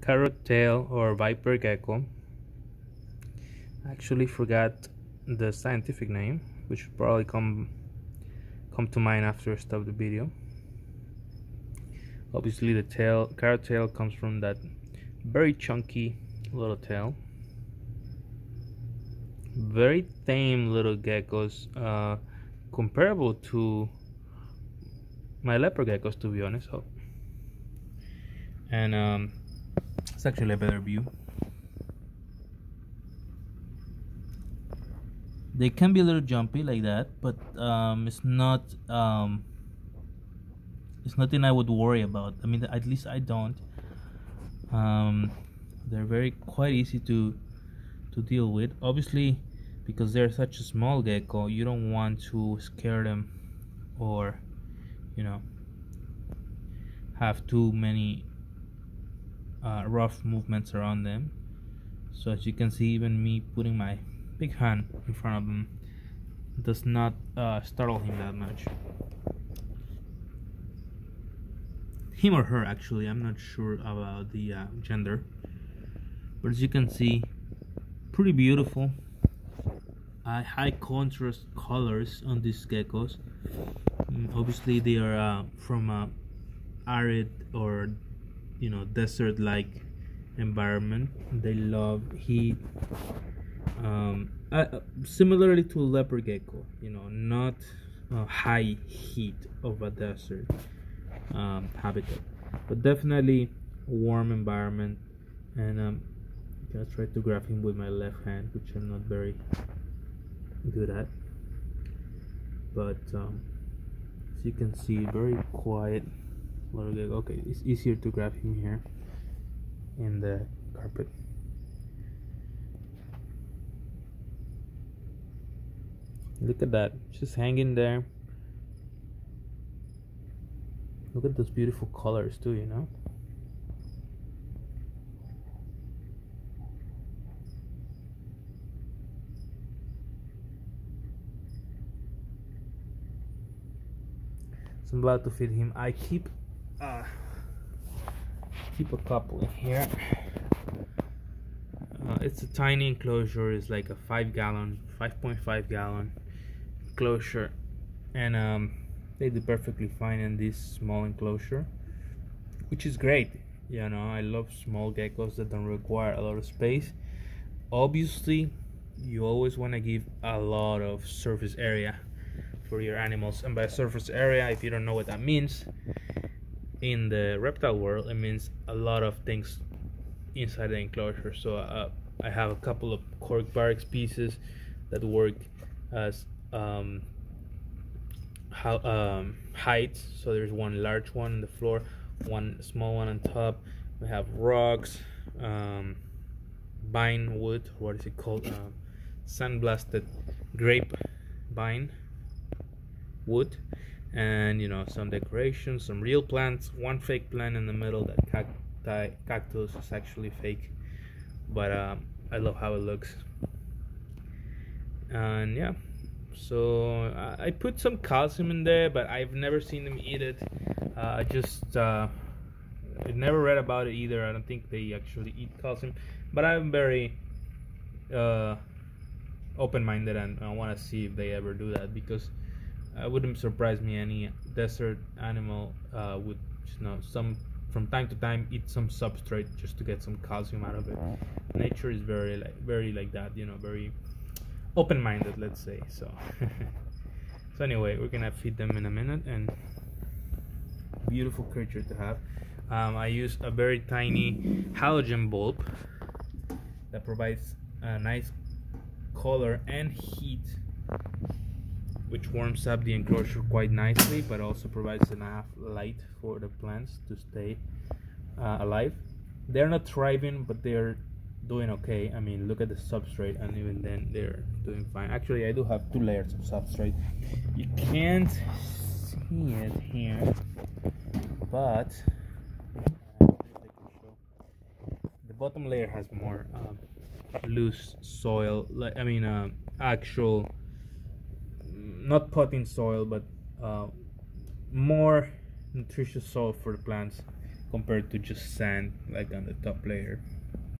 carrot tail or viper gecko. I actually forgot the scientific name, which should probably come to mind after I stop the video. Obviously the carrot tail comes from that very chunky little tail. Very tame little geckos, comparable to my leopard geckos, to be honest. And it's actually a better view. They can be a little jumpy like that, but it's nothing I would worry about. I mean, at least I don't. They're quite easy to deal with. Obviously, because they're such a small gecko, you don't want to scare them or, have too many rough movements around them. So as you can see, even me putting my big hand in front of him does not startle him that much. Him or her, actually, I'm not sure about the gender, but as you can see, pretty beautiful. High contrast colors on these geckos. Obviously they are from arid or desert like environment. They love heat, similarly to a leopard gecko, not high heat of a desert habitat, but definitely a warm environment. And I'm gonna try to grab him with my left hand, which I'm not very good at, but as you can see, very quiet little gecko. Okay, it's easier to grab him here in the carpet. Look at that, just hanging there. Look at those beautiful colors too, So I'm about to feed him. I keep a couple in here. It's a tiny enclosure. It's like a 5.5 gallon enclosure, and they do perfectly fine in this small enclosure, which is great. I love small geckos that don't require a lot of space. Obviously, you always want to give a lot of surface area for your animals, and by surface area, if you don't know what that means in the reptile world, it means a lot of things inside the enclosure. So I have a couple of cork bark pieces that work as heights. So there's one large one on the floor, one small one on top. We have rocks, vine wood, what is it called, sandblasted grape vine wood, and some decorations, some real plants, one fake plant in the middle. That cactus is actually fake, but I love how it looks. And yeah, so I put some calcium in there, but I've never seen them eat it. I never read about it either. I don't think they actually eat calcium, but I'm very open-minded, and I want to see if they ever do that, because it wouldn't surprise me any desert animal would some from time to time eat some substrate just to get some calcium out of it. Nature is very like that, very open-minded, let's say. So so anyway, we're gonna feed them in a minute, and beautiful creature to have. I use a very tiny halogen bulb that provides a nice color and heat, which warms up the enclosure quite nicely, but also provides enough light for the plants to stay alive. They're not thriving, but they're doing okay. I mean, look at the substrate, and even then they're doing fine. Actually, I do have 2 layers of substrate. You can't see it here, but the bottom layer has more loose soil, actual, not potting soil, but more nutritious soil for the plants compared to just sand like on the top layer.